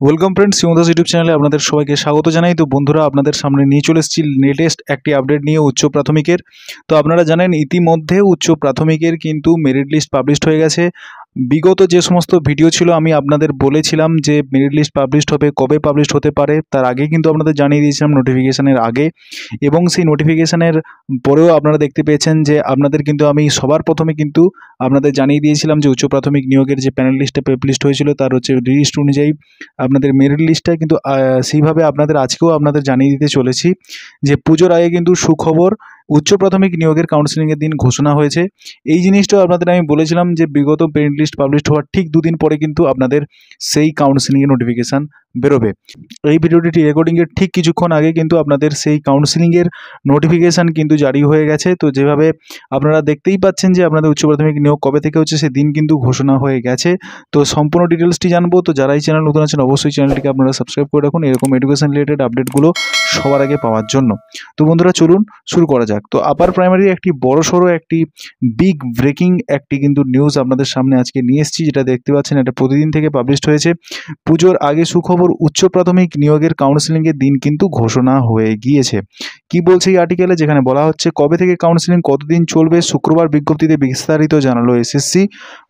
Welcome friends, সিমদাস YouTube চ্যানেলে আপনাদের সবাইকে স্বাগত জানাই। তো বন্ধুরা, আপনাদের সামনে নিয়ে চলে এসেছি লেটেস্ট একটি আপডেট নিয়ে উচ্চ প্রাথমিকের। তো আপনারা জানেন ইতিমধ্যে উচ্চ প্রাথমিকের কিন্তু মেরিট লিস্ট পাবলিশড হয়ে গেছে। বিগত যে সমস্ত ভিডিও ছিল আমি আপনাদের বলেছিলাম যে মেরিট লিস্ট পাবলিশড হবে, কবে পাবলিশড হতে পারে তার আগে কিন্তু আপনাদের জানিয়ে দিয়েছিলাম, নোটিফিকেশানের আগে। এবং সেই নোটিফিকেশানের পরেও আপনারা দেখতে পেয়েছেন যে আপনাদের কিন্তু আমি সবার প্রথমে কিন্তু আপনাদের জানিয়ে দিয়েছিলাম যে উচ্চ প্রাথমিক নিয়োগের যে প্যানেল লিস্টটা পাবলিশড হয়েছিল তার লিস্ট অনুযায়ী আপনাদের মেরিট লিস্টটা কিন্তু সেইভাবে আপনাদের আজকেও আপনাদের জানিয়ে দিতে চলেছি যে পুজোর আগে কিন্তু সুখবর, উচ্চ প্রাথমিক নিয়োগের কাউন্সেলিংয়ের দিন ঘোষণা হয়েছে। এই জিনিসটাও আপনাদের আমি বলেছিলাম যে বিগত মেরিট লিস্ট পাবলিশড হওয়ার ঠিক দুদিন পরে কিন্তু আপনাদের সেই কাউন্সেলিংয়ের নোটিফিকেশান বেরোবে। এই ভিডিওটি রেকর্ডিংয়ের ঠিক কিছুক্ষণ আগে কিন্তু আপনাদের সেই কাউন্সেলিংয়ের নোটিফিকেশান কিন্তু জারি হয়ে গেছে। তো যেভাবে আপনারা দেখতেই পাচ্ছেন যে আপনাদের উচ্চ প্রাথমিক নিয়োগ কবে থেকে হচ্ছে সেদিন কিন্তু ঘোষণা হয়ে গেছে। তো সম্পূর্ণ ডিটেলসটি জানবো। তো যারা এই চ্যানেল নতুন আছেন অবশ্যই চ্যানেলটিকে আপনারা সাবস্ক্রাইব করে রাখুন এরকম এডুকেশন রিলেটেড আপডেটগুলো সবার আগে পাওয়ার জন্য। তো বন্ধুরা, চলুন শুরু করা যাক। তো আপার প্রাইমারি একটি বড়সড় একটি বিগ ব্রেকিং একটি কিন্তু নিউজ আপনাদের সামনে আজকে নিয়ে এসেছি, যেটা দেখতে পাচ্ছেন এটা প্রতিদিন থেকে পাবলিশড হয়েছে। পুজোর আগে সুখবর, উচ্চ প্রাথমিক নিয়োগের কাউন্সেলিংয়ের দিন কিন্তু ঘোষণা হয়ে গিয়েছে। কি বলছে এই আর্টিকেলে, যেখানে বলা হচ্ছে কবে থেকে কাউন্সেলিং, কতদিন চলবে, শুক্রবার বিজ্ঞপ্তিতে বিস্তারিত জানালো এসএসসি।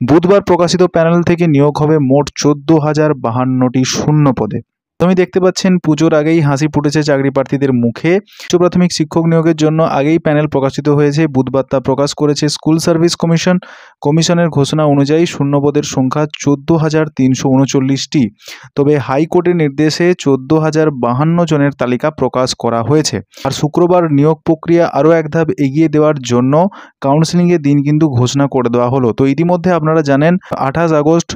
বুধবার প্রকাশিত প্যানেল থেকে নিয়োগ হবে মোট 14,052টি শূন্য পদে। তুমি দেখতে পাচ্ছেন পুজোর আগেই হাসি ফুটেছে চাকরি প্রার্থীদের মুখে। উচ্চ প্রাথমিক শিক্ষক নিয়োগের জন্য আগেই প্যানেল প্রকাশিত হয়েছে। বুধবার তা প্রকাশ করেছে স্কুল সার্ভিস কমিশন। কমিশনের ঘোষণা অনুযায়ী শূন্যপদের সংখ্যা 14,339টি। তবে হাইকোর্টের নির্দেশে 14,052 জনের তালিকা প্রকাশ করা হয়েছে। আর শুক্রবার নিয়োগ প্রক্রিয়া আরও এক ধাপ এগিয়ে দেওয়ার জন্য কাউন্সেলিংয়ের দিন কিন্তু ঘোষণা করে দেওয়া হলো। তো ইতিমধ্যে আপনারা জানেন 28 আগস্ট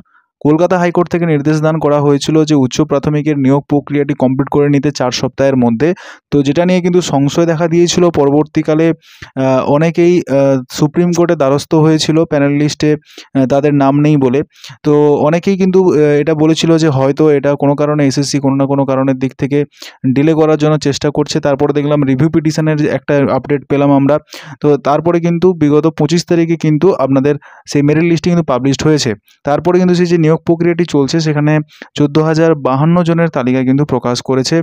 কলকাতা হাইকোর্ট থেকে নির্দেশ দান করা হয়েছিল যে উচ্চ প্রাথমিকের নিয়োগ প্রক্রিয়াটি কমপ্লিট করে নিতে 4 সপ্তাহের মধ্যে। তো যেটা নিয়ে কিন্তু সংশয় দেখা দিয়েছিল। পরবর্তীকালে অনেকেই সুপ্রিম কোর্টে দ্বারস্থ হয়েছিল প্যানেল লিস্টে তাদের নাম নেই বলে। তো অনেকেই কিন্তু এটা বলেছিল যে হয়তো এটা কোনো কারণে এসএসসি কোনো না কোনো কারণের দিক থেকে ডিলে করার জন্য চেষ্টা করছে। তারপরে দেখলাম রিভিউ পিটিশনের একটা আপডেট পেলাম আমরা। তো তারপরে কিন্তু বিগত 25 তারিখে কিন্তু আপনাদের সেই মেরিট লিস্টটি কিন্তু পাবলিশড হয়েছে। তারপরে কিন্তু সেই যে নিয়োগ প্রক্রিয়াটি চলছে সেখানে 14,052 জনের তালিকা কিন্তু প্রকাশ করেছে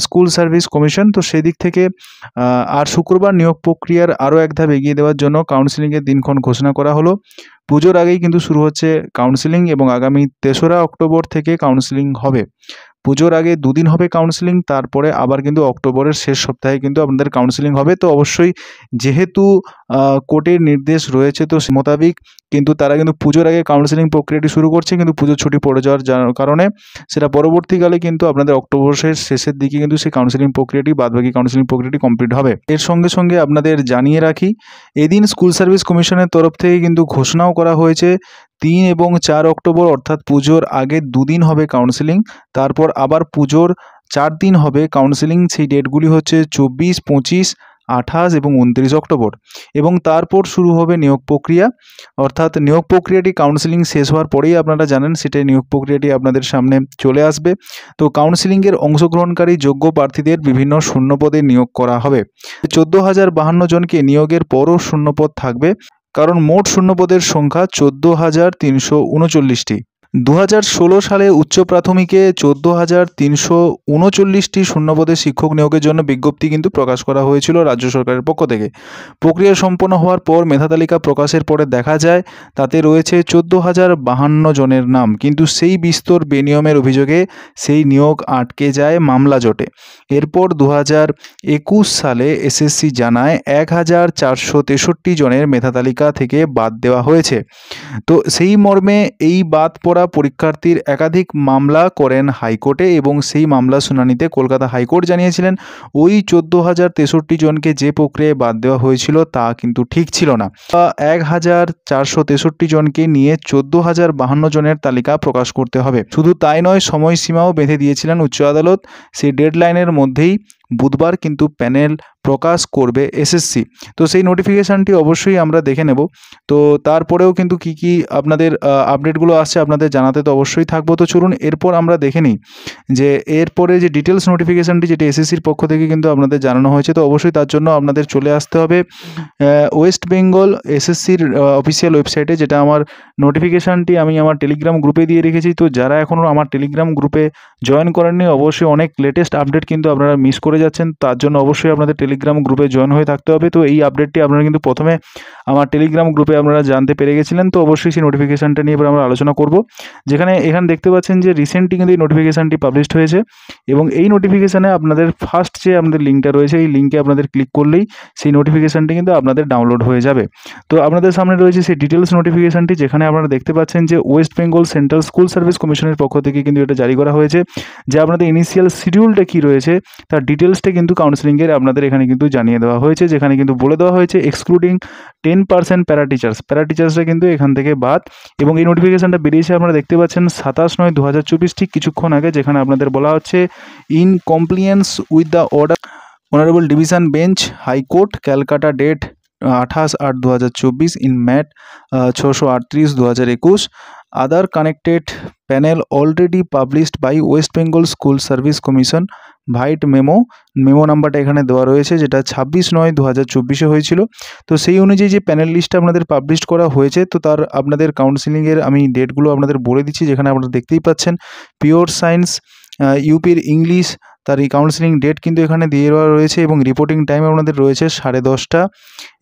স্কুল সার্ভিস কমিশন। তো সেই দিক থেকে আর শুক্রবার নিয়োগ প্রক্রিয়ার আরও এক ধাপ এগিয়ে দেওয়ার জন্য কাউন্সেলিংয়ের দিনক্ষণ ঘোষণা করা হলো। পুজোর আগেই কিন্তু শুরু হচ্ছে কাউন্সেলিং এবং আগামী 3রা অক্টোবর থেকে কাউন্সেলিং হবে। পুজোর আগে দুদিন হবে কাউন্সেলিং, তারপরে আবার কিন্তু অক্টোবরের শেষ সপ্তাহে কিন্তু আপনাদের কাউন্সেলিং হবে। তো অবশ্যই যেহেতু কোর্টের নির্দেশ রয়েছে তো সে মোতাবিক কিন্তু তারা কিন্তু পুজোর আগে কাউন্সেলিং প্রক্রিয়াটি শুরু করছে, কিন্তু পুজোর ছুটি পড়ে যাওয়ার কারণে সেটা পরবর্তীকালে কিন্তু আপনাদের অক্টোবরের শেষের দিকে কিন্তু সেই কাউন্সেলিং প্রক্রিয়াটি বাদবাকি কাউন্সেলিং প্রক্রিয়াটি কমপ্লিট হবে। এর সঙ্গে সঙ্গে আপনাদের জানিয়ে রাখি, এদিন স্কুল সার্ভিস কমিশনের তরফ থেকে কিন্তু ঘোষণাও করা হয়েছে 3 এবং 4 অক্টোবর অর্থাৎ পুজোর আগে দুদিন হবে কাউন্সেলিং, তারপর আবার পুজোর 4 দিন হবে কাউন্সেলিং। সেই ডেটগুলি হচ্ছে 24, 25, 28 এবং 29 অক্টোবর। এবং তারপর শুরু হবে নিয়োগ প্রক্রিয়া, অর্থাৎ নিয়োগ প্রক্রিয়াটি কাউন্সেলিং শেষ হওয়ার পরেই আপনারা জানেন সেটাই নিয়োগ প্রক্রিয়াটি আপনাদের সামনে চলে আসবে। তো কাউন্সেলিংয়ের অংশগ্রহণকারী যোগ্য প্রার্থীদের বিভিন্ন শূন্যপদে নিয়োগ করা হবে। 14,052 জনকে নিয়োগের পরও শূন্যপদ থাকবে, কারণ মোট শূন্যপদের সংখ্যা 14,339টি। 2016 সালে উচ্চ প্রাথমিকে 14,339টি শূন্যপদে শিক্ষক নিয়োগের জন্য বিজ্ঞপ্তি কিন্তু প্রকাশ করা হয়েছিল রাজ্য সরকারের পক্ষ থেকে। প্রক্রিয়া সম্পন্ন হওয়ার পর মেধা তালিকা প্রকাশের পরে দেখা যায় তাতে রয়েছে 14,052 জনের নাম, কিন্তু সেই বিস্তর বেনিয়মের অভিযোগে সেই নিয়োগ আটকে যায় মামলা জটে। এরপর 2021 সালে এসএসসি জানায় 1,463 জনের মেধা তালিকা থেকে বাদ দেওয়া হয়েছে। তো সেই মর্মে এই বাদ পড়া পরীক্ষার্থীর একাধিক মামলা করেন হাইকোর্টে এবং সেই মামলা শুনানিতে কলকাতা হাইকোর্ট জানিয়েছিলেন ওই 14,063 জনকে যে প্রক্রিয়ায় বাদ দেওয়া হয়েছিল তা কিন্তু ঠিক ছিল না। 1,463 জনকে নিয়ে 14,052 জনের তালিকা প্রকাশ করতে হবে। শুধু তাই নয়, সময়সীমাও বেঁধে দিয়েছিলেন উচ্চ আদালত। সেই ডেডলাইনের মধ্যেই বুধবার কিন্তু প্যানেল প্রকাশ করবে এসএসসি। তো সেই নোটিফিকেশানটি অবশ্যই আমরা দেখে নেব। তো তারপরেও কিন্তু কি আপনাদের আপডেটগুলো আসছে আপনাদের জানাতে তো অবশ্যই থাকবো। তো চলুন এরপর আমরা দেখে নিই যে এরপরে যে ডিটেলস নোটিফিকেশানটি যেটি এসএসসির পক্ষ থেকে কিন্তু আপনাদের জানানো হয়েছে। তো অবশ্যই তার জন্য আপনাদের চলে আসতে হবে ওয়েস্ট বেঙ্গল এসএসসির অফিসিয়াল ওয়েবসাইটে, যেটা আমার নোটিফিকেশানটি আমি আমার টেলিগ্রাম গ্রুপে দিয়ে রেখেছি। তো যারা এখনও আমার টেলিগ্রাম গ্রুপে জয়েন করেননি, অবশ্যই অনেক লেটেস্ট আপডেট কিন্তু আপনারা মিস করে যাচ্ছেন। তার জন্য অবশ্যই আপনাদের টেলিগ্রাম গ্রুপে জয়েন হয়ে থাকতে হবে। তো এই আপডেটটি আপনারা কিন্তু প্রথমে আমার টেলিগ্রাম গ্রুপে আপনারা জানতে পেরে গেছিলেন। তো অবশ্যই সেই নোটিফিকেশানটা নিয়ে এবার আমরা আলোচনা করব। এখানে দেখতে পাচ্ছেন যে রিসেন্টলি কিন্তু এই নোটিফিকেশানটি পাবলিশড হয়েছে, এবং এই নোটিফিকেশানে আপনাদের ফার্স্ট যে আমাদের লিঙ্কটা রয়েছে, এই লিঙ্কে আপনাদের ক্লিক করলেই সেই নোটিফিকেশানটি কিন্তু আপনাদের ডাউনলোড হয়ে যাবে। তো আপনাদের সামনে রয়েছে সেই ডিটেলস নোটিফিকেশানটি, যেখানে আপনারা দেখতে পাচ্ছেন যে West Bengal central school service কমিশনের পক্ষ থেকে কিন্তু এটা জারি করা হয়েছে, যে আপনাদের ইনিশিয়াল শিডিউলটা কী রয়েছে তার ডিটেলসটা কিন্তু কাউন্সেলিংয়ের আপনাদের এখানে কিন্তু জানিয়ে দেওয়া হয়েছে, যেখানে কিন্তু বলে দেওয়া হয়েছে এক্সক্লুডিং 10% প্যারা টিচার্সরা কিন্তু এখান থেকে বাদ। এবং এই নোটিফিকেশানটা বেরিয়েছে আপনারা দেখতে পাচ্ছেন 27/9/2024, ঠিক কিছুক্ষণ আগে, যেখানে আপনাদের বলা হচ্ছে in compliance with the order honourable division bench high court Calcutta date 28/8/2024 in MAT 638/2021 other connected panel already published by West Bengal School Service Commission white memo নাম্বারটা এখানে দেওয়া রয়েছে, যেটা 26/9/2024 হয়েছিল। তো সেই অনুযায়ী যে প্যানেল লিস্টটা আপনাদের পাবলিশ করা হয়েছে, তো তার আপনাদের কাউন্সিলিংয়ের আমি ডেটগুলো আপনাদের বলে দিচ্ছি, যেখানে আপনারা দেখতেই পাচ্ছেন পিওর সায়েন্স ইউপির ইংলিশ, তার এই কাউন্সিলিং ডেট কিন্তু এখানে দিয়ে দেওয়া রয়েছে, এবং রিপোর্টিং টাইম আপনাদের রয়েছে 10:30টা,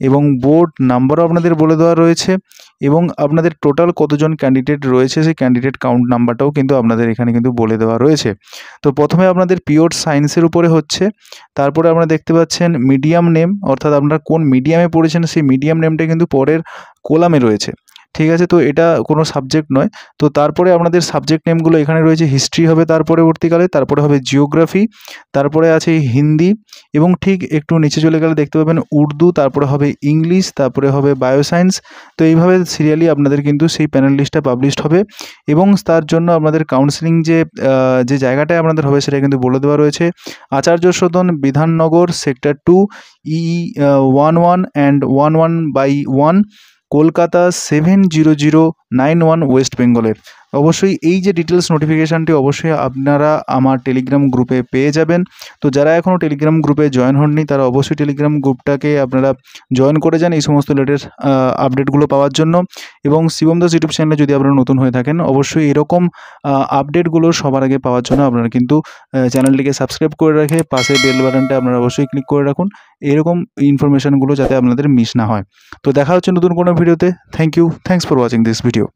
এবং বোর্ড নাম্বারও আপনাদের বলে দেওয়া রয়েছে, এবং আপনাদের টোটাল কতজন ক্যান্ডিডেট রয়েছে সেই ক্যান্ডিডেট কাউন্ট নাম্বারটাও কিন্তু আপনাদের এখানে কিন্তু বলে দেওয়া রয়েছে। তো প্রথমে আপনাদের পিওর সায়েন্সের উপরে হচ্ছে, তারপরে আপনারা দেখতে পাচ্ছেন মিডিয়াম নেম, অর্থাৎ আপনারা কোন মিডিয়ামে পড়েছেন সেই মিডিয়াম নেমটা কিন্তু পরের কলামে রয়েছে, ঠিক আছে। তো এটা কোনো সাবজেক্ট নয়। তো তারপরে আপনাদের সাবজেক্ট নেমগুলো এখানে রয়েছে, হিস্ট্রি হবে তার পরবর্তীকালে, তারপরে হবে জিওগ্রাফি, তারপরে আছে হিন্দি, এবং ঠিক একটু নিচে চলে গেলে দেখতে পাবেন উর্দু, তারপরে হবে ইংলিশ, তারপরে হবে বায়োসায়েন্স। তো এইভাবে সিরিয়ালি আপনাদের কিন্তু সেই প্যানেল লিস্টটা পাবলিশড হবে, এবং তার জন্য আপনাদের কাউন্সিলিং যে জায়গাটায় আপনাদের হবে সেটা কিন্তু বলে দেওয়া রয়েছে, Acharya Sadan Bidhannagar sector 2 E11 and 11/1 Kolkata 70091 west বেঙ্গলের। অবশ্যই এই যে ডিটেলস নোটিফিকেশানটি অবশ্যই আপনারা আমার টেলিগ্রাম গ্রুপে পেয়ে যাবেন। তো যারা এখনও টেলিগ্রাম গ্রুপে জয়েন হননি তারা অবশ্যই টেলিগ্রাম গ্রুপটাকে আপনারা জয়েন করে যান এই সমস্ত লেটেস্ট আপডেটগুলো পাওয়ার জন্য। এবং শিবম দাস ইউটিউব চ্যানেলে যদি আপনারা নতুন হয়ে থাকেন, অবশ্যই এরকম আপডেটগুলো সবার আগে পাওয়ার জন্য আপনারা কিন্তু চ্যানেলটিকে সাবস্ক্রাইব করে রেখে পাশে বেল বাটনটা আপনারা অবশ্যই ক্লিক করে রাখুন, এরকম ইনফরমেশানগুলো যাতে আপনাদের মিস না হয়। তো দেখা হচ্ছে নতুন কোনো ভিডিওতে। Thank you, thanks for watching this video.